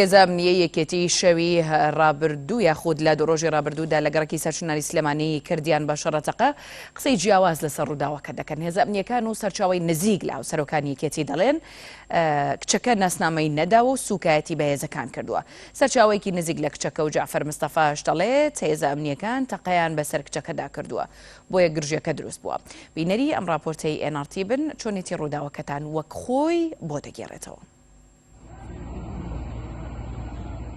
هێزە ئەمنیەیەکێتی شەوی ڕابردوو یاخود لە دۆڕۆژی ڕابردوودا لە گەڕەکی سەرچنانی سلێمانی کردیان بە شەڕەتەقە قسەی جیاواز لەسەر ڕووداوەکە دەکەن. هێزە ئەمنیەکان و سەرچاوی نزیک لە هاوسەرۆکانی یەکێتی دەڵێن کچەکە ناسنامەی نەداوە و سوکایەتی بە هێزەکان کردووە. سەرچاوێکی نزیک لە کچەکە و جعفەر مستەفاش دەڵێت هێزە ئەمنیەکان تەقەیان بەسەر کچەکەدا کردووە بۆیە گرژەکە دروست بووە. بینەری ئەم راپۆرتەی NRT بن چۆنێتی ڕووداوەکەتان وەک خۆی بۆ دەگێڕێتەوە.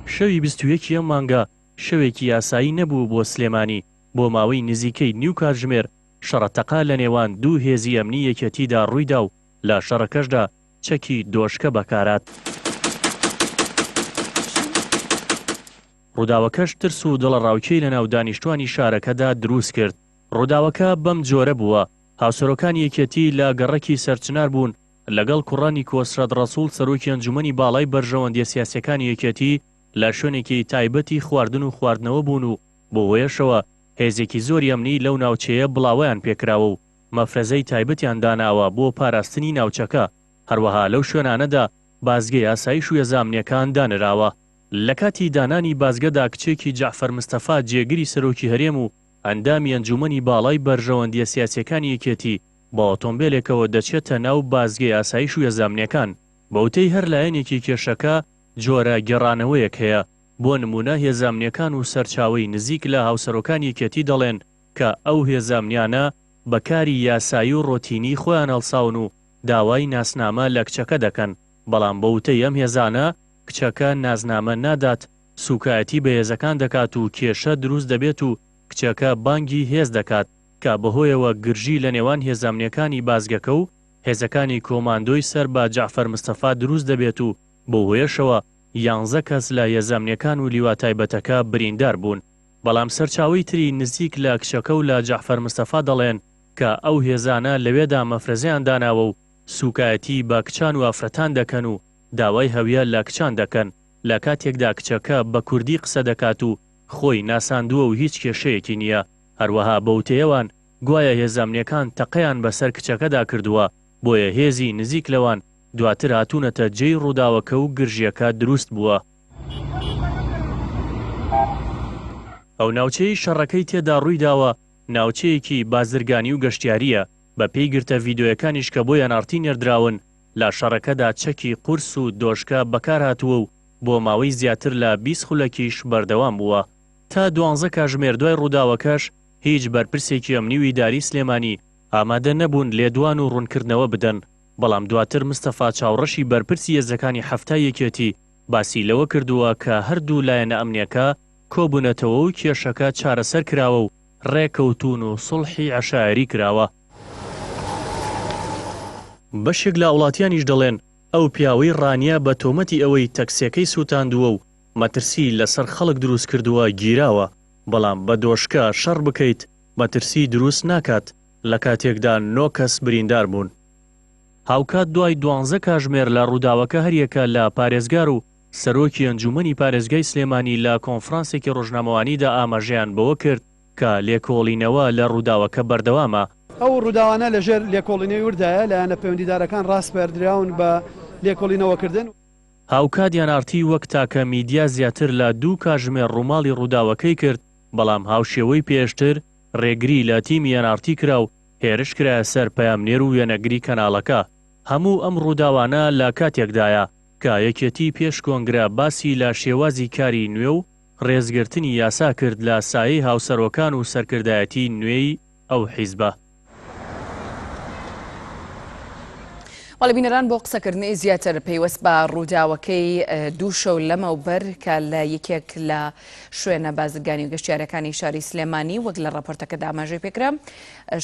شەوی 21 مانگە شەوێکی یاسایی نەبوو بۆ سلێمانی. بۆ ماوەی نزیکەی نیو کاتژمێر شەڕەتەقا لە نێوان دوو هێزی ئەمنی یەکێتیدا ڕوویدا و لە شەڕەکەشدا چەکی دۆشکە بەکارات. ڕووداوەکەش ترس و دڵەڕاوکێی لە ناو دانیشتوانی شارەکەدا دروست کرد. ڕووداوەکە بەم جۆرە بووە. هاوسەرۆکانی یەکێتی لە گەڕەکی سەرچنار بوون لەگەڵ کوڕانی کۆسرەت ڕەسوڵ سەرۆکی ئەنجومەنی باڵای بەرژەوەندیە سیاسیەکانی یەکێتی لە شوێنێکی تایبەتی خواردن و خواردنەوە بوون و بۆ وەیەشەوە هێزێکی زۆری ئەمنی لەو ناوچەیە بڵاویان پێکراوە و مەفرەزەی تایبەتیان داناوە بۆ پاراستنی ناوچەکە. هەروەها لەو شوێنانەدا بازگەی ئاسایش و هێزامنیەکان دانراوە. لە کاتی دانانی بازگەدا کچێکی جعفەر مستەفا جێگری سەرۆکی هەرێم و ئەندامی ئەنجومەنی باڵای بەرژەوەندیە سیاسیەکانی یەکێتی بە ئۆتۆمبیلێکەوە دەچێتە ناو بازگەی ئاسایش و هێزامنیەکان. بەوتەی هەر لایەنێکی کێشەکە جۆرە گەڕانەوەیەک هەیە. بۆ نمونە هێزامنیەکان و سەرچاوی نزیک لە هاوسەرۆکانی یەکێتی دەڵێن کە ئەو هێزامنیانە بەکاری یاسایی و ڕۆتینی خۆیان هەڵساون و داوای ناسنامە لە کچەکە دەکەن. بەڵام بەوتەی ئەم هێزانە کچەکە نازنامە نادات، سوکایەتی بە هێزەکان دەکات و کێشە دروست دەبێت و کچەکە بانگی هێز دەکات کە بەهۆیەوە گرژی لە نێوان هێزامنیەکانی بازگەکە و هێزەکانی کۆماندۆی سەر بە جعفەر مستەفا دروست دەبێت و بۆ هۆیەشەوە 11 کەس لە هێزامنیەکان و لیوا تایبەتەکە بریندار بوون. بەڵام سەرچاوی تری نزیک لە کچەکە و لە جعفەر مستەفا دەڵێن کە ئەو هێزانە لەوێدا مەفرەزیان داناوە و سوکایەتی بە کچان و ئافرەتان دەکەن و داوای هەویە لە کچان دەکەن. لە کاتێکدا کچەکە بە کوردی قسە دەکات و خۆی ناساندووە و هیچ کێشەیەکی نییە. هەروەها بەوتەیەوان گوایە هێزامنیەکان تەقەیان بەسەر کچەکەدا کردووە بۆیە هێزی نزیک لەوان دواتر هاتوونەتە جێی ڕووداوەکە و گرژیەکە دروست بووە. ئەو ناوچەی شەڕەکەی تێدا ڕوویداوە ناوچەیەکی بازرگانی و گەشتیاریە. بە پێی گرتە ڤیدۆیەکانیش کە بۆ NRT نێردراون لە شەڕەکەدا چەکی قورس و دۆشکە بەکار هاتووە و بۆ ماوەی زیاتر لە 20 خولەکیش بەردەوام بووە. تا 12 کاتژمێر دوای ڕووداوەکەش هیچ بەرپرسێکی ئەمنی و ئیداری سلێمانی ئامادە نەبوون لێدوان و ڕوونکردنەوە بدەن. بەڵام دواتر مستەفا چاوڕەشی بەرپرسی هێزەکانی هەفتای یەکێتی باسی لەوە کردووە کە هەردوو لایەنە ئەمنیەکە کۆبوونەتەوە و کێشەکە چارەسەر کراوە و ڕێکەوتون و سڵحی عەشایری کراوە. بەشێک لە وڵاتیانیش دەڵێن ئەو پیاوەی ڕانیا بە تۆمەتی ئەوەی تەکسیەکەی سووتاندووە و مەترسی لەسەر خەڵک دروست کردووە گیراوە. بەڵام بە دۆشکە شەڕ بکەیت مەترسی دروست ناکات. لە کاتێکدا 9 کەس بریندار بوون. هاوکات دوای 12 کاتژمێر لە ڕووداوەکە هەریەکە لە پارێزگار و سەرۆکی ئەنجومەنی پارێزگای سلێمانی لە کۆنفرانسێکی ڕۆژنامەوانیدا ئاماژەیان بەوە کرد کە لێکۆڵینەوە لە ڕووداوەکە بەردەوامە. ئەو ڕووداوانە لەژێر لێکۆڵینەوەی وردایە لایەنە پەیوەندیدارەکان ڕاستپەردراون بە لێکۆڵینەوەکردن. هاوکات NRT وەک تاکە میدیا زیاتر لە 2 کاتژمێر ڕووماڵی ڕووداوەکەی کرد. بەڵام هاوشێوەی پێشتر ڕێگری لە تیمی NRT کرا و هێرش کرایە سەر پەیامنێر و وێنەگری کەناڵەکە. هەموو ئەم ڕووداوانە لە کاتێکدایە کە یەکێتی پێش کۆنگرە باسی لە شێوازی کاری نوێ و ڕێزگرتنی یاسا کرد لە سایەی هاوسەرۆکان و سەرکردایەتی نوێی ئەو حیزبە. وەڵبینەران بۆ قسەکردنی زیاتر پەیوەست بە ڕووداوەکەی دوو شەو لەمەوبەر کە لە یەکێک لە شوێنە بازرگانی و گەشتیارەکانی شاری سلێمانی وەک لە ڕاپۆرتەکەدا ئاماژەی پێکرا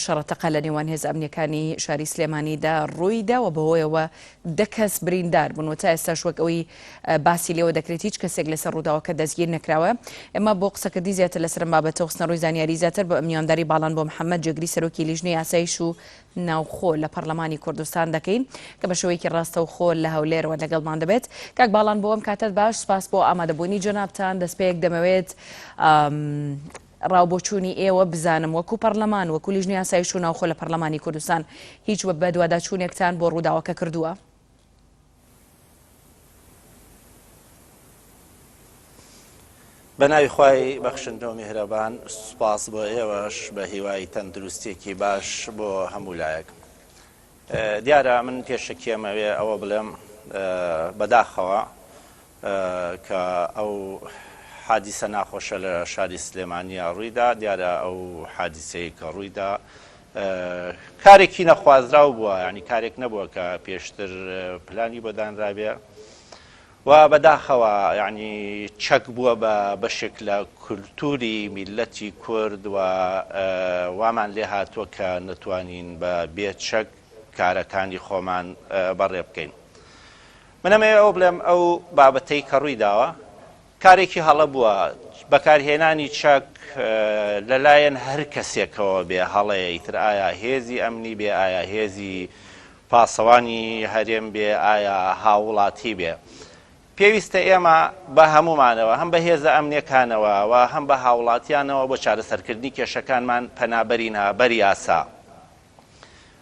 شەڕەتەقە لە نێوان هێز ئەمنیەکانی شاری سلێمانیدا ڕوویداوە بەهۆیەوە 10 کەس بریندار بوون و تا ئێستاش وەک ئەوەی باسی لێوە دەکرێت هیچ کەسێک لەسەر ڕووداوەکە دەستگیر نەکراوە. ئێمە بۆ قسەکردی زیاتر لەسەر بابەتە خستنەڕووی زانیاری زیاتر بە میوانداری باڵان بۆ محەممەد جێگری سەرۆکی لیژنەی ئاسایش و ناوخۆ لە پەرلەمانی کوردستان دەکەین کە بە شێوەیەکی ڕاستە و خۆ لە هەولێرەوە لەگەڵمان دەبێت. کاک باڵان بۆ ئەم کاتت باش، سپاس بۆ ئامادەبوونی جەنابتان. دەستپێک دەمەوێت ڕاوبۆچوونی ئێوە بزانم وەکو پەرلەمان وەکو لیژنەی ئاسایش و ناوخۆ لە پەرلەمانی کوردستان هیچ بە دوواداچوونێکتان بۆ ڕووداوەکە کردووە؟ بەناوی خوای بەخشندەوە میهرەبان سوپاس بۆ ئێوەش بە هیوای تەندروستێکی باش بۆ هەموو لایەک. دیارە من پێشەکیەمەوێ ئەوە بڵێم بەداخەوە کە ئەو حادیسە ناخۆشە لە شاری سلێمانیە ڕوویدا، دیارە ئەو حادیسەی کە ڕوویدا کارێکی نەخوازراو بووە، ینی کارێک نەبووە کە پێشتر پلانی بۆ دانرابێ و بەداخەوە یعنی چەک بووە بە بەشێک لە کولتوری میلەتی کورد و وامان لێ هاتووە کە نتوانین بە بێچەک کارەکانی خۆمان بەڕێ بکەین. منەمەوێت ئەو بڵێم ئەو بابەتەی کە ڕوویداوە کارێکی هەڵە بووە، بەکارهێنانی چەک لەلایەن هەر کەسێکەوە بێ هەڵەیە، ئیتر ئایا هێزی ئەمنی بێ، ئایا هێزی پاسەوانی هەرێم بێ، ئایا هاوڵاتی بێ. پێویستە ئێمە بە هەمومانەوە هەم بە هێزە ئەمنیەکانەوە و هەم بە هاوڵاتیانەوە بۆ چارەسەرکردنی کێشەکانمان پەنابەرینە بەری یاسا.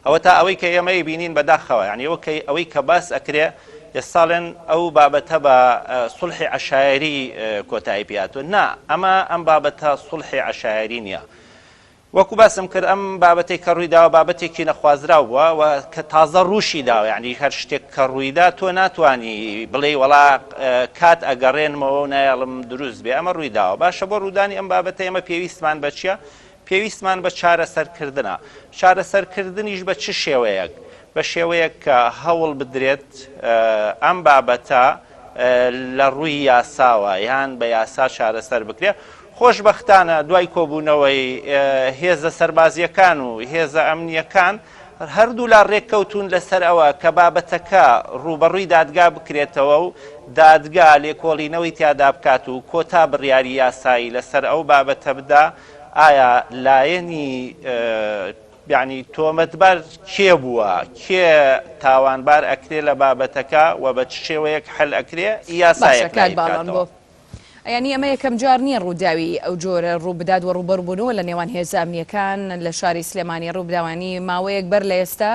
ئەوە تا ئەوەی کە ئێمە بینین بەداخەوە، یعنی ئەوەی کە باس ئەکرێ ئێستاڵێن ئەو بابەتە بە سوڵحی عەشایری کۆتایی پێهاتووە. نا، ئەمە ئەم بابەتە سوڵحی عەشایری نییە. وەکو باسم کرد ئەم بابەتێک کە ڕوویداوە بابەتێکی نەخوازراو بووە و کە تازە ڕووشی داوە، یعنی هەر شتێک کە ڕوویدا تۆ ناتوانی بڵێ وەڵا کات ئەگەڕێنمەوە و نایەڵم دروست بێ، ئەمە ڕوویداوە. باشە بۆ ڕوودانی ئەم بابەتە ئێمە پێویستمان بە چییە؟ پێویستمان بە چارەسەرکردنە. چارەسەرکردنیش بە چ شێوەیەک؟ بە شێوەیەک کە هەوڵ بدرێت ئەم بابەتە لە ڕووی یاساوە یان بە یاسا چارەسەر بکرێت. خۆشبەختانە دوای کۆبوونەوەی هێزە سەربازیەکان و هێزە ئەمنیەکان هەردوو لا ڕێککەوتون لەسەر ئەوە کە بابەتەکە ڕوبەڕووی دادگا بکرێتەوە و دادگا لێکۆڵینەوەی تیادا بکات و کۆتا بڕیاری یاسایی لەسەر ئەو بابەتە بدا. ئایا لایەنی یعنی تۆمەتبار کێ بووە، کێ تاوانبار ئەکرێ لە بابەتەکە و بە چ شێوەیەک هەل ئەکرێ یاسایەک بکاتەوە. ینی ئەمە یەکەم جار نییە ڕووداوی ئەو جۆرە ڕووبدات و ڕوبەربوونەوە لە نێوان هێزە ئەمنیەکان لە شاری سلێمانی ڕووداوانی ماوەیەک بەر لە ئێستا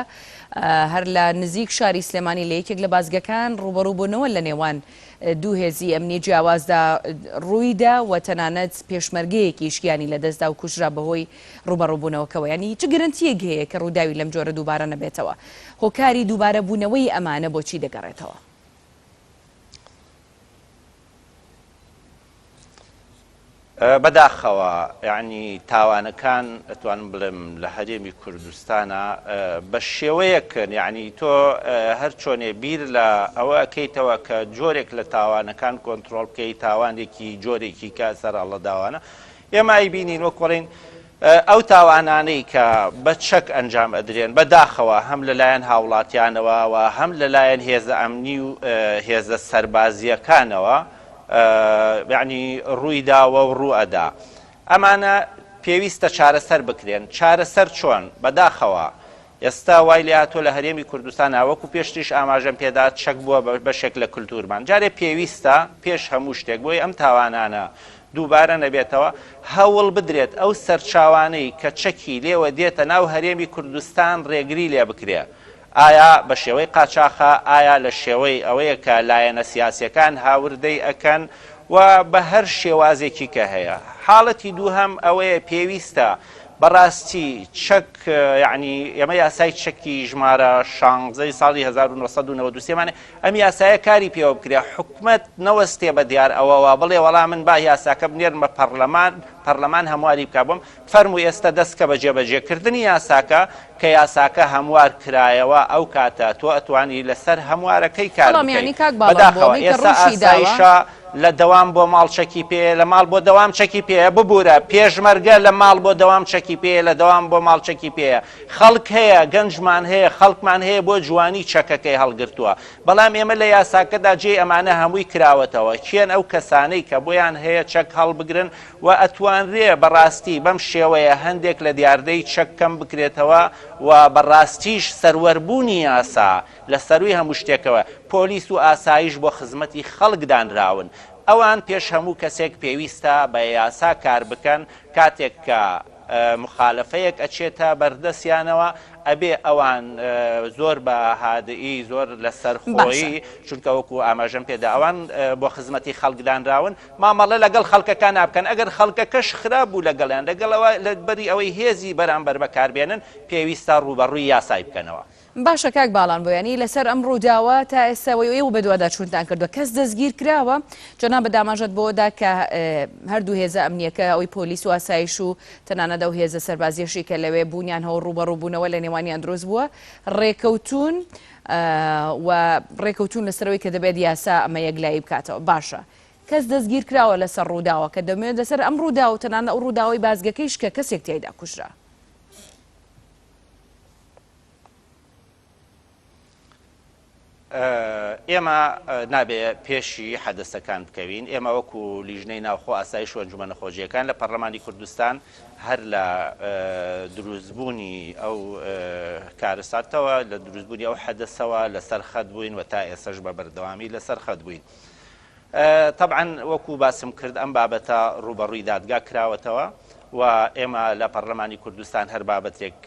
هەر لە نزیک شاری سلێمانی لە یەکێک لە بازگەکان ڕوبەڕووبوونەوە لە نێوان دوو هێزی ئەمنی جیاوازدا ڕوویدا و تەنانەت پێشمەرگەیەکی شکیانی لەدەستدا و کوژرا بەهۆی ڕوبەڕووبوونەوەکەوە. ینی چ گرنتیەک هەیە کە ڕووداوی لەم جۆرە دووبارە نەبێتەوە؟ هۆکاری دووبارە بوونەوەی ئەمانە بۆچی دەگەڕێتەوە؟ بەداخەوە یعنی تاوانەکان ئەتوانم بڵێم لە هەرێمی کوردستانە بە شێوەیەکن، یعنی تۆ هەر چۆنێ بیر لە ئەوە ئەکەیتەوە کە جۆرێک لە تاوانەکان کۆنتترۆل بکەی، تاوانێکی جۆرێکی کا سەرڕە داوانە. ئێمە ئەیبینین وەکوڵین ئەو تاوانانەی کە بە چەک ئەنجام ئەدرێن بەداخەوە هەم لەلایەن هاوڵاتیانەوە و هەم لەلایەن هێزە ئەمنی و هێزە سەربازیەکانەوە یعنی ڕوویداوە و ڕوئەدا. ئەمانە پێویستە چارەسەر بکرێن. چارەسەر چۆن؟ بەداخەوە ئێستا وای لێ هاتۆ لە هەرێمی کوردستان وەکو پێشتریش ئاماژەم پێدا چەک بووە بەشێک لە کولتورمان. جارێ پێویستە پێش هەموو شتێک بۆی ئەم تاوانانە دووبارە نەبێتەوە هەوڵ بدرێت ئەو سەرچاوانەی کە چەکی لێوە دێتە ناو هەرێمی کوردستان ڕێگری لێ بکرێ. ئایا بە شێوەی قاچاخە، ئایا لە شێوەی ئەوەیە کە لایەنە سیاسیەکان هاوردەی ئەکەن و بە هەر شێوازێکی کە هەیە. حاڵەتی دووهەم ئەوەیە پێویستە بەڕاستی چەک، یعنی ئێمە یاسای چەکی ژمارە 16 ساڵی 1993 ئەم یاسایە کاری پێوە بکرێ. حکومەت نەوەستێ بە دیار ئەوەوە بڵێ وەڵام من با یاساکە بنێرمە پەرلەمان هەمواری بکە بۆم فەرمووی ئێستا دەستکە بە جێبەجێکردنی یاساکە کە یاساکە هەموار کرایەوە ئەو کاتە تۆ ئەتوانی لەسەر هەموارەکەی کار بکەیت. بەداخەوە ئێستا ئاسایشە لە دەوام بۆ ماڵ چەکی پێ، لە ماڵ بۆ دەوام چەکی پێە ببوورە، پێشمەرگە لە ماڵ بۆ دەوام چەکی پێ، لە دەوام بۆ ماڵ چەکی پێە. خەڵک هەیە، گەنجمان هەیە، خەڵکمان هەیە بۆ جوانی چەکەکەی هەڵگرتووە. بەڵام ئێمە لە یاساکەدا جێ ئەمانە هەمووی کراوەتەوە. کێن ئەو کەسانەی کە بۆیان هەیە چەک هەڵبگرن و ئەتوانرێ بەڕاستی بەم شێوەیە هەندێک لە دیاردەی چەک کەم بکرێتەوە و بەڕاستیش سەروەربوونی یاسا لە سەروی هەموو شتێکەوە. پۆلیس و ئاسایش بۆ خزمەتی خەڵکدانراون. ئەوان پێش هەموو کەسێک پێویستە بە یاسا کار بکەن کاتێک کە مخالفەیەک ئەچێتە بەردەستیانەوە ئەبێ ئەوان زۆر بە هادئی زۆر لەسەر خۆیی چونکە وەکو ئاماژەم پێدا ئەوان بۆ خزمەتی خەڵکدانراون مامەڵە لەگەڵ خەڵکەکان نابکەن ئەگەر خەڵکەکەش خراپ بوو لەگەڵیان لەگەڵەوە لە بەری ئەوەی هێزی بەرامبەر بەکاربێنن پێویستە ڕوبەڕووی یاسای بکەنەوە. باشە کاک باڵان بۆیانی لەسەر ئەم ڕووداوە تا ئێستاەوەی ئێوە بە دووادار چونتان کردووە کەس دەستگیر کراوە جۆنا بە داماژەت بۆدا کە هەردوو هێزە ئەمنیەکە ئەوەی پۆلیس و ئاسایش و تەنانەدا و هێزە سەربازیەشی کە لەوێ بوونیان هەوە ڕوبەڕووبوونەوە لە نێوانیان دروست بووە ڕێکەوتون و ڕێکەوتون لەسەرەوەی کە دەبێت یاسا ئەمە یەکلایی بکاتەوە باشە کەس دەستگیر کراوە لەسەر ڕووداوە کە دەمێت لەسەر ئەم ڕووداوە تەنانە ئەو ڕووداوی بازگەکەیش کە کەسێک تێیدا کوژرا. ئێمە نابێ پێشی حەدەسەکان بکەوین ئێمە وەکو لیژنەی ناوخۆ ئاسایش و ئەنجومەنە خۆجیەکان لە پەرلەمانی کوردستان هەر لە دروستبوونی ئەو کارەساتەوە لە دروستبوونی ئەو حەدەسەوە لەسەر خەت بووین و تا ئێسەش بە بەردەوامی لەسەر خەت بووین. طبعا وەکو باسم کرد ئەم بابەتە ڕوبەڕووی دادگا کراوەتەوە و ئێمە لە پەرلەمانی کوردستان هەر بابەتێک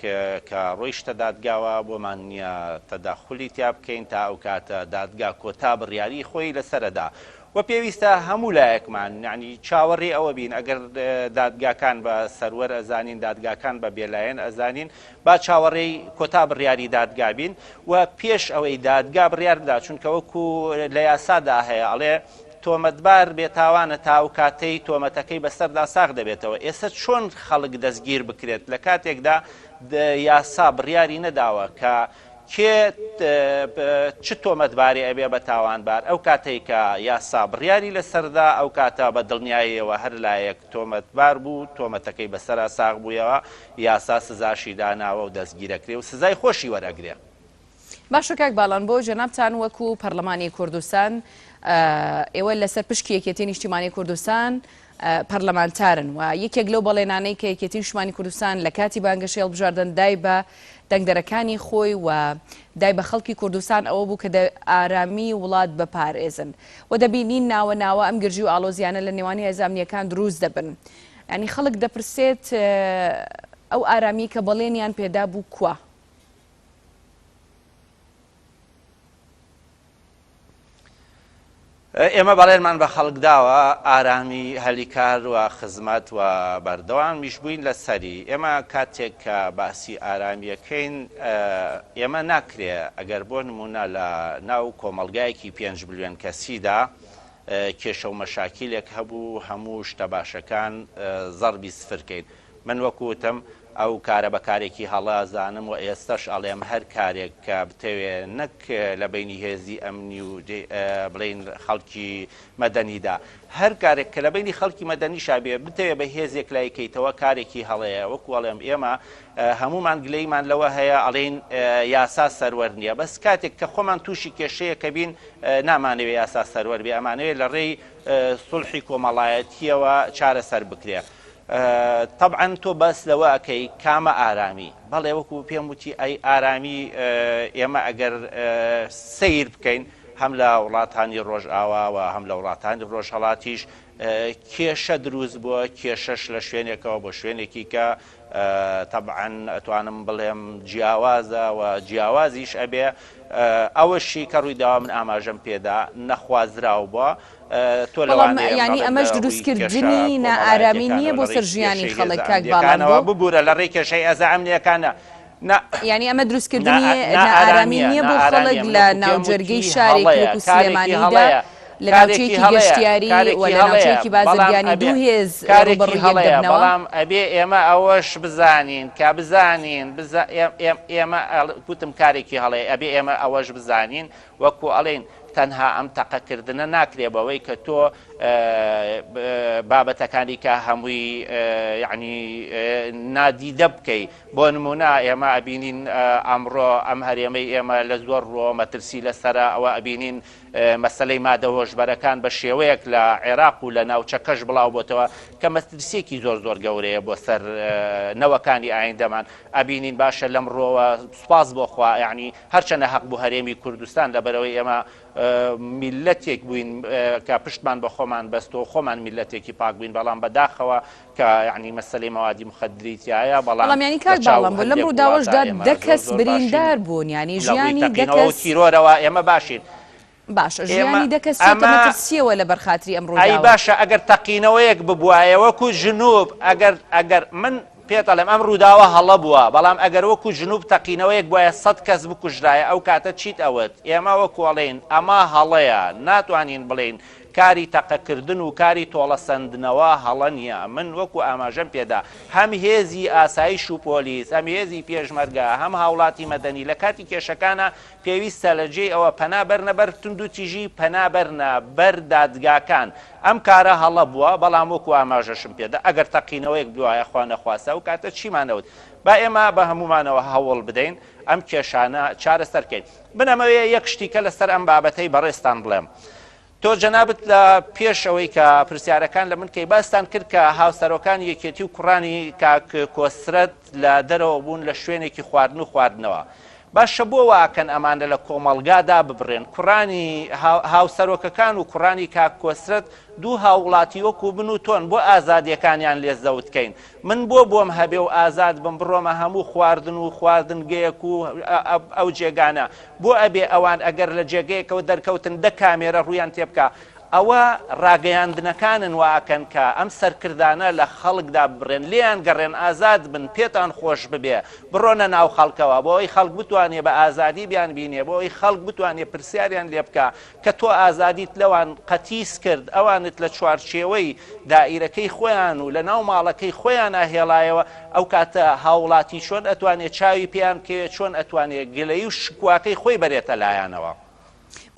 کە ڕۆیشتە دادگاوە بۆمان نییە تەداخلی تیا بکەین تا ئەو کاتە دادگا کۆتا بڕیاری خۆی لەسەرەدا و پێویستە هەموو لایەکمان یعنی چاوەڕێ ئەوە بین ئەگەر دادگاکان بە سەروەر ئەزانین دادگاکان بە بێلایەن ئەزانین با چاوەڕێی کۆتا بڕیاری دادگا بین و پێش ئەوەی دادگا بڕیار بدا چونکە وەکو لە یاسادا هەیە ئەڵێ تۆمەتبار بێتاوانە تا و کاتەی تۆمەتەکەی بەسەردا ساغ دەبێتەوە ئێستا چۆن خەڵک دەستگیر بکرێت لە کاتێکدا یاسا بڕیاری نەداوە کە کێ چ تۆمەتباری ئەبێ بە تاوانبار ئەو کاتێک کە یاسا بڕیاری لەسەردا ئەو کاتە بە دڵنیاییەوە هەر لایەک تۆمەتبار بوو تۆمەتەکەی بەسەرا ساغ بوویەوە یاسا سزاشی داناوە و دەستگیرەکرێ و سزای خۆشی وەرەگرێ. باشە کاک باڵان بۆ جەنابتان وەکو پەرلەمانی کوردستان ئێوە لەسەر پشکی یەکێتی نیشتیمانی کوردستان پەرلەمانتارن و یەکێک لەو بەڵێنانەی کە یەکێتی نیشتیمانی کوردستان لە کاتی بانگەشەی هەڵبژاردن دای بە دەنگدەرەکانی خۆی و دای بە خەڵکی کوردستان ئەوە بوو کە ئارامی وڵات بەپارێزن و دەبینین ناوە ناوە ئەم گرژی و ئالۆزیانە لە نێوانی هێزامنیەکان دروست دەبن ینی خەڵک دەپرسێت ئەو ئارامی کە بەڵێنیان پێدا بوو کووە. ئێمە بەڵێنمان بە خەڵکداوە ئارامی هەلیکار و خزمەت و بەردەوام میشبووین لە سەری ئێمە کاتێک کە باسی ئارامیەکەین ئێمە ناکرێ ئەگەر بۆ نمونە لە ناو کۆمەڵگایەکی 5 ملیۆن کەسیدا کێشە و مەشاکیلێک هەبوو هەموو شتە باشەکان زەربی سفرکەین من وەکوتم ئەو کارە بەکارێکی هەڵازانم و ئێستش ئەڵێم هەر کارێک کە بتەوێ نەک لە بینی هێزی ئەمنی و بڵین خەڵکی مەدەنیدا هەر کارێک کە لە بینی خەڵکی مەدەنیشا بێ بتەوێ بە هێزێک لایکەیتەوە کارێکی هەڵەیە وەکو ئەڵێم ئێمە هەمومان گلەیمان لەوە هەیە ئەڵێن یاسا سەروەر نییە بەس کاتێک کە خۆمان تووشی کێشەیە کە بین نامانەوێت یاسا سەروەر بێ ئەمانەوێت لە ڕێی سوڵحی کۆمەڵایەتیەوە چارەسەر بکرێ. طبعا تۆ بەس لەوە ئەکەی کامە ئارامی بەڵێ وەکو پێم وتی ئەی ئارامی ئێمە ئەگەر سیر بکەین هەم لە وڵاتانی ڕۆژئاوا هەم لە وڵاتانی ڕۆژهەڵاتیش کێشە دروست بووە کێشەش لە شوێنێکەوە بۆ شوێنێکی کە طبعا ئەتوانم بڵێم جیاوازە و جیاوازیش ئەبێ ئەوەشی کە ڕوویداوە من ئاماژەم پێدا نەخوازراو بووە تۆ ینی ئەمەش دروستکردنی نائارامی نییە بۆ سەر ژیانی خەڵک کاک باڵانەوە ببوورە لە ڕێی کێشەی ئەزەعەمنیەکانە ینی ئەمە دروستکردنی نائارامی نییە بۆ خەڵک لە ناوجەرگەی شارێک و سلێمانیدا لە ناوچەیەکی گەشتیاری و لە ناوچەیەکی بازرگانی دوو هێز ڕوبەڕووی بەڵام ئەبێ ئێمە ئەوەش بزانین کە بزانین ئێمە گوتم کارێکی هەڵەیە ئەبێ ئێمە ئەوەش بزانین وەکو ئەڵێن تەنها ئەم تەقەکردنە ناکرێ بەوەی کە تۆ بابەتەکانی کە هەمووی یعنی نادیدە بکەی بۆ نمونە ئێمە ئەبینین ئەمڕۆ ئەم هەرێمەی ئێمە لە زۆر ڕۆ مەترسی لەسەرە ئەوە ئەبینین مەسلەی مادە هۆشبەرەکان بە شێوەیەک لە عێراق و لە ناوچەکەش بڵاو بۆتەوە کە مەترسیەکی زۆر گەورەیە بۆ سەر نەوەکانی ئایندەمان ئەبینین باشە لەمڕۆوە سوپاس بۆ خوا یعنی هەرچەنە حەق بوو هەرێمی کوردستان لەبەرەوەی ئێمە میلەتێک بووین کە پشتمان بە خۆمان بەستەوە خۆمان میلەتێکی پاک بووین بەڵام بەداخەوە کە یعنی مەسلەی مەوادی مخدریتیایە بەڵام ینی کاک باڵام بوو لەم ڕووداوەشدا دە کەس بریندار بوون ینی ژیانی دەکەس تیرۆرەوە ئێمە باشین باشە ژیانی دەکەسیەوە لە بەرخاتری ئەم ڕووداوە ئەی باشە ئەگەر تەقینەوەیەک ببوایە وەکو ژنوب ئەگەر من پێتەڵێم ئەم ڕووداوە هەڵە بووە بەڵام ئەگەر وەکو ژنوب تەقینەوەیەک بواە 100 کەس بکوژرایە ئەو کاتە چیت ئەوت ئێمە وەکوڵێن ئەمە هەڵەیە ناتوانین بڵێن کاری تەقەکردن و کاری تۆڵە سندنەوە هەڵە نییە من وەکو ئاماژەم پێدا هەم هێزی ئاسایش و پۆلیس هەم هێزی پێشمەرگە هەم هاوڵاتی مەدەنی لە کاتی کێشەکانە پێویستە لە جێ ئەوە پەنابەرنە بەر تونند و تیژی پەنابەرنە بەر دادگاکان ئەم کارە هەڵە بووە بەڵام وەکو ئاماژەشم پێدا ئەگەر تەقینەوەیک دوایە خوا نەخواسە و کاتە چیمانەوت با ئێمە بە هەمومانەوە هەوڵ بدەین ئەم کێشانە چارەسەرکەین بنەمەوێ یەک شتیکە لەسەر ئەم بابەتەی بەڕێستان بڵێم تۆ جەنابەت لە پێشەوەی کە پرسیارەکان لە من کەی باستان کرد کە هاوسەرۆکان یەکێتی و کوڕانی کاک کۆسرەت لە دەرەوە بوون لە شوێنێکی خواردن و خواردنەوە باشە بۆ واکەن ئەمانە لە کۆمەڵگادا ببڕێن کوڕانی هاوسەرۆکەکان و کوڕانی کاک کۆسرەت دوو هاوڵاتی وەکو بن و تۆن بۆ ئازادیەکانیان لێزەوتکەین من بۆم هەبێ و ئازاد بم بڕۆمە هەموو خواردن و خواردنگەیەک و ئەو جێگانە بۆ ئەبێ ئەوان ئەگەر لە جێگەیەکەوە دەرکەوتن 10 کامێرە ڕوویان تێبکە ئەوە ڕاگەیاندنەکانن واکەن کە ئەم سەرکردانە لە خەڵکدا بڕێن لیان گەڕێن ئازاد بن پێتان خۆش ببێ بڕۆنە ناو خەڵکەوە بۆ ئەوی خەڵک بتوانێ بە ئازادی بیان بینێ بۆ ئەوی خەڵک بتوانێ پرسیاریان لێ بکە کە تۆ ئازادیت لەوان قەتیس کرد ئەوانت لە چوارچێوەی دائیرەکەی خۆیان و لە ناو ماڵەکەی خۆیان هێڵایەوە ئەو کاتە هاوڵاتی چۆن ئەتوانێت چاوی پێیان کێ چۆن ئەتوانێت گلەی و شکواکەی خۆی بەرێتە لایەنەوە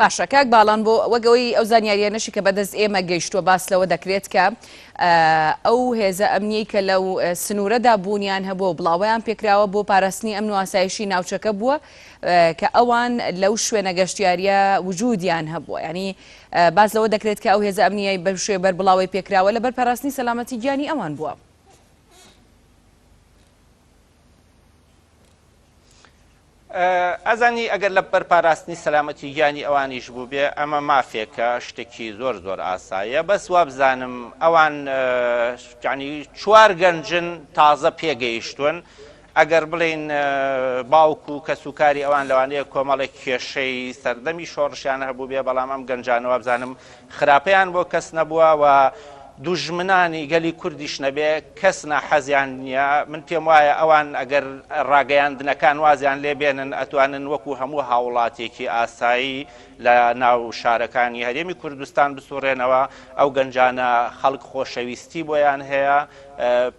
باشە کاک باڵان بۆ وەگەوەی ئەو زانیاریە نەشی کە بەدەست ئێمە گەیشتووە باس لەوە دەکرێت کە ئەو هێزە ئەمنی کە لەو سنوورەدا بوونیان هەبوو بڵاویان پێکراوە بۆ پاراستنی ئەمن و ئاسایشی ناوچەکە بووە کە ئەوان لەو شوێنە گەشتیاریە وجودیان هەبووە ینی باس لەوە دەکرێت کە ئەو هێزە ئەمنیای بە شوێ بەر بڵاوی پێکراوە لەبەر پاراستنی سەلامەتی گیانی ئەوان بووە ئەزانی ئەگەر لە بەرپاراستنی سەلامەتی گیانی ئەوانیش بوو بێ ئەمە مافێکە شتێکی زۆر ئاساییە بەس وا بزانم ئەوان چوار گەنجن تازە پێگەیشتون ئەگەر بڵین باوکو و کەسوکاری ئەوان لەوانەیە کۆمەڵێک کێشەی سەردەمی شۆڕشیان هەبوو بێ بەڵام ئەم گەنجانەوە بزانم خراپەیان بۆ کەس نەبووە و دوژمنانی گەلی کوردیش نەبێ کەس ناحەزیان نییە من پێم وایە ئەوان ئەگەر ڕاگەیاندنەکان وازیان لێبێنن ئەتوانن وەکو هەموو هاوڵاتێکی ئاسایی لە ناو شارەکانی هەرێمی کوردستان بسوڕێنەوە ئەو گەنجانە خەڵک خۆشەویستی بۆیان هەیە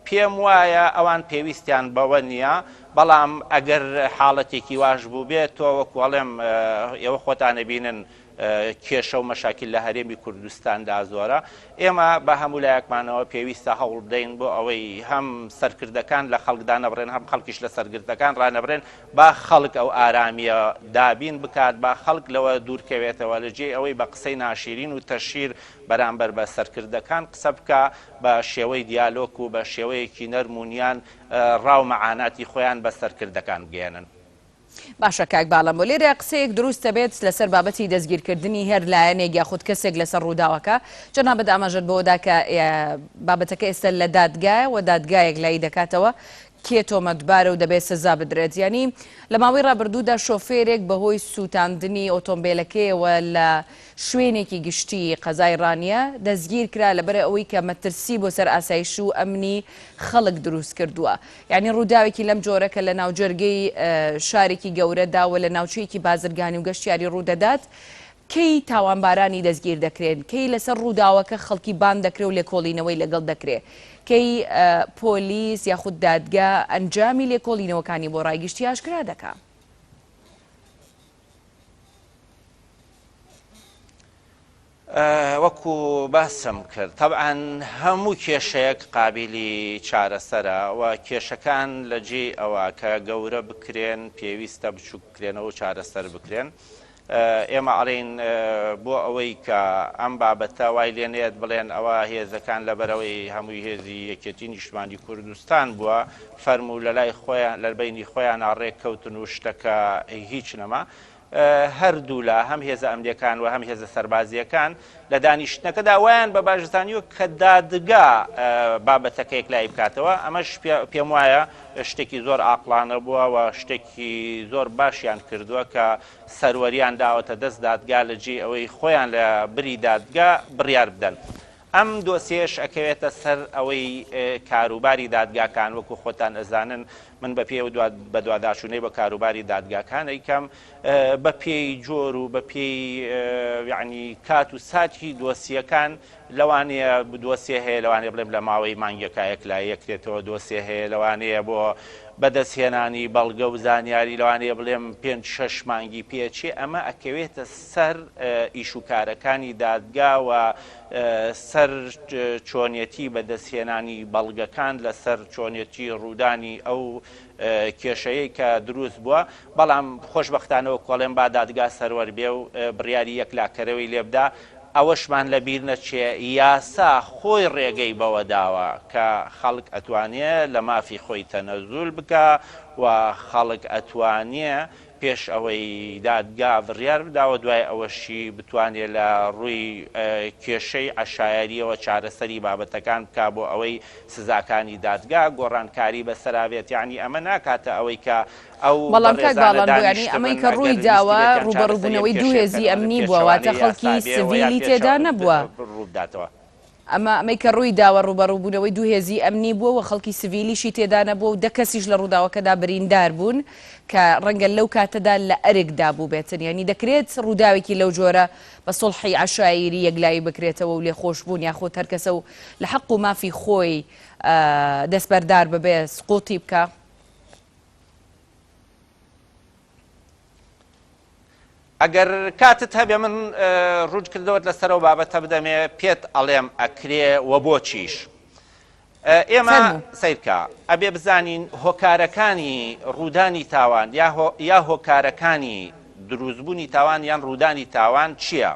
پێم وایە ئەوان پێویستیان بەوە نییە بەڵام ئەگەر حاڵەتێکی واش بوو بێت تۆ وەکوڵێم ئێوە خۆتانە بینن کێشە و مەشاکل لە هەرێمی کوردستاندا زۆرە ئێمە بە هەموو لایەکمانەوە پێویستە هەوڵ بدەین بۆ ئەوەی هەم سەرکردەکان لە خەڵکدا نەبڕێن هەم خەڵکیش لە سەرکردەکان ڕانەبرێن با خەڵک ئەو ئارامیە دابین بکات با خەڵک لەوە دوورکەوێتەوە لە جێ ئەوەی بە قسەی ناشرین و تەشیر بەرامبەر بە سەرکردەکان قسە بکە بە شێوەی دیالۆگ و بە شێوەیەکی نەرمونیان ڕاو مەعاناتی خۆیان بە سەرکردەکان بگێنن باشە کاک باڵام بۆ لێرە قسەیەک دروستە بێت لەسەر بابەتی دەستگیرکردنی هەر لایەنێک یاخود کەسێک لەسەر ڕووداوەکە جەنابەت ئاماژەت بۆدا کە بابەتەکە ئێستا لە دادگایە و دادگایەک لای دەکاتەوە کێ تۆمەتبارە و دەبێت سزا بدرێت ینی لە ماوەی ڕابردوودا شۆفێرێک بەهۆی سووتاندنی ئۆتۆمبیلەکەیەوە لە شوێنێکی گشتی قەزای ڕانیە دەستگیر کرا لەبەر ئەوەی کە مەترسی بۆ سەر ئاسایش و ئەمنی خەڵک دروست کردووە یعنی ڕووداوێکی لەم جۆرەکە لە ناوجەرگەی شارێکی گەورەدا و لە ناوچەیەکی بازرگانی و گەشتیاری ڕوودەدات کەی تاوانبارانی دەستگیر دەکرێن کەی لەسەر ڕووداوەکە خەڵکی بان دەکرێت و لێکۆڵینەوەی لەگەڵ دەکرێت کەی پۆلیس یاخود دادگا ئەنجامی لێکۆڵینەوەکانی بۆ ڕایگشتی ئاشکرا دەکات وەکو باسم کرد طبعاً هەموو کێشەیەک قابلی چارەسەرە و کێشەکان لە جێ ئەوە کە گەورە بکرێن پێویستە بچووک بکرێنەوە و چارەسەر بکرێن ئێمە ئەڵێن بۆ ئەوەی کە ئەم بابەتە وای لێنێت بڵێن ئەوە هێزەکان لەبەرەوەی هەمووی هێزی یەکێتی نیشتمانی کوردستان بووە فەرموو لە لای خۆیان لەبینی خۆیان ڕێککەوتن و شتەکە هیچ نەما هەردوو لە هەم هێزە ئەمریکان و هەم هێزە سەربازیەکان لە دانیشتنەکەدا وایان بە باشزانیوە کە دادگا بابەتەکەیەک لای بکاتەوە ئەمەش پێم وایە شتێکی زۆر ئاقلانە بووە و شتێکی زۆر باشیان کردووە کە سەروەریان داوەتە دەست دادگا لە جێ ئەوەی خۆیان لە بری دادگا بڕیار بدەن. ئەم دۆسیێش ئەکەوێتە سەر ئەوەی کاروباری دادگاکان وەکو خۆتان ئەزانن من بە پێ بە دوواداشونەی بە کاروباری دادگاکان ئەیکەم بە پێی جۆر و بە پێی یعنی کات و ساتی دۆسیەکان لەوانەیە دۆسیە هەیە لەوانێ بڵێم لە ماوەی مانگێکایەک لای یەکرێتەوە دۆسیە هەیە لەوانەیە بۆ بەدەستهێنانی بەڵگە و زانیاری لەوانەیە بڵێم 5-6 مانگی پێچێ ئەمە ئەکەوێتە سەر ئیشوکارەکانی دادگا و سەر چۆنیەتی بەدەستهێنانی بەڵگەکان لەسەر چۆنیەتی ڕوودانی ئەو کێشەیە کە دروست بووە بەڵام خۆشبەختانەوە کۆڵێن با دادگا سەروەر بێ و بڕیاری یەکلاکەرەوەی لێبدا ئەوەشمان لەبیر نەچێ یاسا خۆی ڕێگەی بەوە داوە کە خەڵک ئەتوانێت لە مافی خۆی تەنەزول بکە و خەڵک ئەتوانێت پێش ئەوەی دادگا بڕیار بداوە دوای ئەوەشی بتوانێت لە ڕووی کێشەی عەشایەریەوە چارەسەری بابەتەکان بکا بۆ ئەوەی سزاکانی دادگا گۆڕانکاری بەسەراوێت یعنی ئەمە ناکاتە ئەوەی کە ئەو بەڵام کاک باڵندۆیانی ئەمەی کە ڕووی داوە ڕوبەڕووبوونەوەی دوو هێزی ئەمنی بووە واتە خەڵکی سڤیلی تێدا نەبووە ڕووداتەوە. ئەمەی کە ڕووی داوە ڕوبەڕووبوونەوەی دوو هێزی ئەمنی بووە و خەڵکی سڤیلیشی تێدا نەبووە و 10 کەسیش لە ڕووداوەکەدا بریندار بوون کە ڕەنگە لەو کاتەدا لە ئەرێکدا بوو بێتن یعنی دەکرێت ڕووداوێکی لەو جۆرە بە سڵحی عەشایری یەکلایی بکرێتەوە و لێخۆشبوون یاخۆ هەر کەسە و لە حەق و مافی خۆی دەستبەردار ببێ سقوتی بکە. ئەگەر کاتت هەبێ من ڕوود کردەوەت لەسەرەوە بابەتە بدەمێ پێت ئەڵێم ئەکرێ وە بۆچیش ئێمە سیرکە ئەبێ بزانین هۆکارەکانی ڕوودانی تاوان یا هۆکارەکانی دروستبوونی تاوان یان ڕوودانی تاوان چییە؟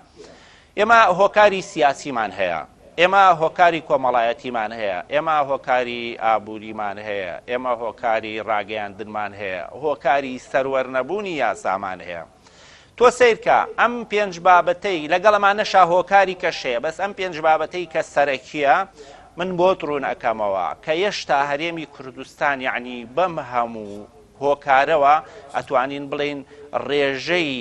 ئێمە هۆکاری سیاسیمان هەیە، ئێمە هۆکاری کۆمەڵایەتیمان هەیە، ئێمە هۆکاری ئابووریمان هەیە، ئێمە هۆکاری ڕاگەیاندنمان هەیە، هۆکاری سەروەرنەبوونی یاسامان هەیە. تۆ سیرکە ئەم 5 بابەتەی لەگەڵەمانەشا هۆکاری کەشەیە بەس ئەم 5 بابەتەی کە سەرەکیە من بۆ ڕوون ئەەکەمەوە کە هێشتا هەرێمی کوردستان یعنی بەم هەموو هۆکارەوە ئەتوانین بڵین ڕێژەی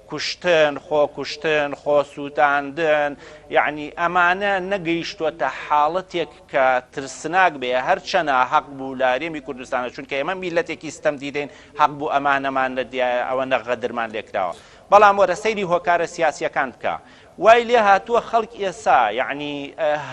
کوشتن خۆکوشتن خۆسووتاندن یعنی ئەمانە نەگەیشتوەتە حاڵەتێک کە ترسناک بێ هەرچەنە حەق بوو لە هەرێمی کوردستانە چونکە ئێمە میلەتێکی ستەم دیدەین حەق بوو ئەمانەمان لەدیایە ئەوە نەغەدرمان لێکراوە بەڵام وەرە سەیری هۆکارە سیاسیەکان بکە وای لێ هاتووە خەڵک ئێسا یعنی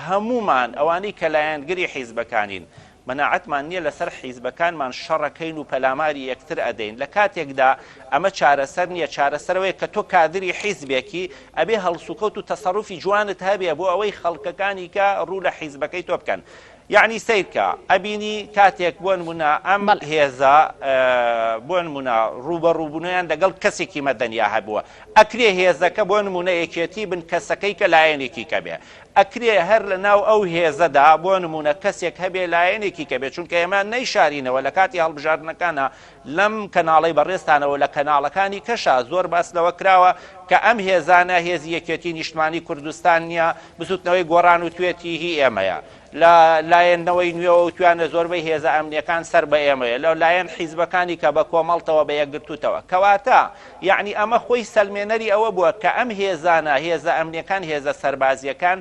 هەمومان ئەوانەی کە لایەنگری حیزبەکانین مناعەتمان نییە لەسەر حیزبەکانمان شەڕەکەین و پەلاماری یەکتر ئەدەین لە کاتێکدا ئەمە چارەسەر نییە چارەسەرەوەی کە تۆ کادری حیزبێکی ئەبێ هەڵسوکەوت و تەسەڕوفی جوانت هەبێ بۆ ئەوەی خەڵکەکانی کە ڕوو لە حیزبەکەی تۆ بکەن یعنی سیرکە ئەبینی کاتێک بۆ نمونە ئەم هێزە بۆ نمونە ڕوبەڕووبوونیان لەگەڵ کەسێکی مەدەنیا هەبووە ئەکرێ هێزەکە بۆ نمونە یەکێتی بن کەسەکەی کە لایەنێکی کە بێ ئەکرێ هەر لە ناو ئەو هێزەدا بۆ نمونە کەسێک هەبێ لایەنێکی کە بێت چونکە ئێمە نەیشارینەوە لە کاتی هەڵبژاردنەکانە لەم کەناڵی بەڕێستانەوە لە کەناڵەکانی کەشا زۆر باس لەوە کراوە کە ئەم هێزانە هێزی یەکێتی نیشتمانی کوردستان نییە بسووتنەوەی گۆڕان و توێتی هی ئێمەیە لە لایەنەوەی نوێەوە و توانە زۆربەی هێزە ئەمنیەکان سەر بە ئێمەیە لەو لایەن حیزبەکانی کە بە کۆمەڵتەوە بە یەکگرتوتەوە کەواتە یعنی ئەمە خۆی سەلمێنەری ئەوە بووە کە ئەم هێزانە هێزە ئەمنیەکان هێزە سەربازیەکان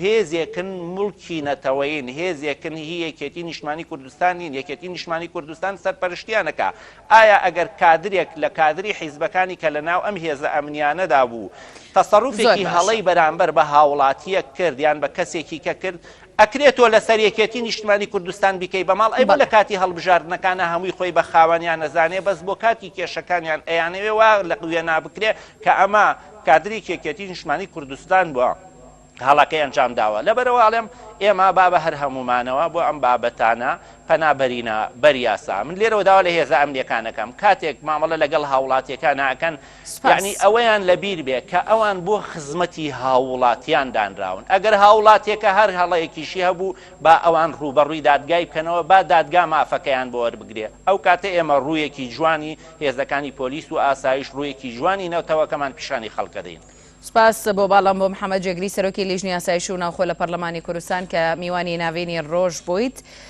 هێزێکن مڵکی نەتەوەین هێزێکن هی یەکێتی نیشتمانی کوردستانین یەکێتی نیشتمانی کوردستان سەرپەرشتیانەکە ئایا ئەگەر کادرێک لە کادری حیزبەکانی کە لە ناو ئەم هێزە ئەمنیانەدا بوو تەسەڕوفێکی هەڵەی بەرامبەر بە هاوڵاتیە کرد یان بە کەسێکی کە کرد ئەکرێتەوە لە سەرەکێتی نیشتمانی کوردستان بکەی بەماڵ ئەی بە لە کاتی هەڵبژاردنەکانە هەمووی خۆی بە خاوەنیان نەزانێ بەس بۆ کاتی کێشەکانیان ئەیانەوێ وا لە قوێ نابکرێ کە ئەمە کادری یەکێتی نیشتمانی کوردستان بووە هەڵەکەی ئەنجام داوە لەبەرەوەڵێم ئێمە با بە هەر هەمومانەوە بۆ ئەم بابەتانە پەنابەرینە بەریاسا من لێرەوە داوا لە هێزە ئەمریکانەکەم کاتێک مامەڵە لەگەڵ هاوڵاتیەکان ناکەن یعنی ئەوەیان لەبیر بێ کە ئەوان بۆ خزمەتی هاوڵاتیان دانراون ئەگەر هاوڵاتێکە هەر هەڵەیەکیشی هەبوو با ئەوان ڕوبەڕووی دادگای بکەنەوە با دادگا مافەکەیان بۆ وەربگرێ ئەو کاتە ئێمە ڕوویەکی جوانی هێزەکانی پۆلیس و ئاسایش ڕوویەکی جوانی نەوتەوەکەمان پیشانی خەڵکە دەین. سپاس بۆ باڵام بۆ محەممەد جێگری سەرۆکی لیژنی ئاسایشی و ناوخۆ لە پەرلەمانی کوردستان کە میوانی ناوێنی ڕۆژ بوویت.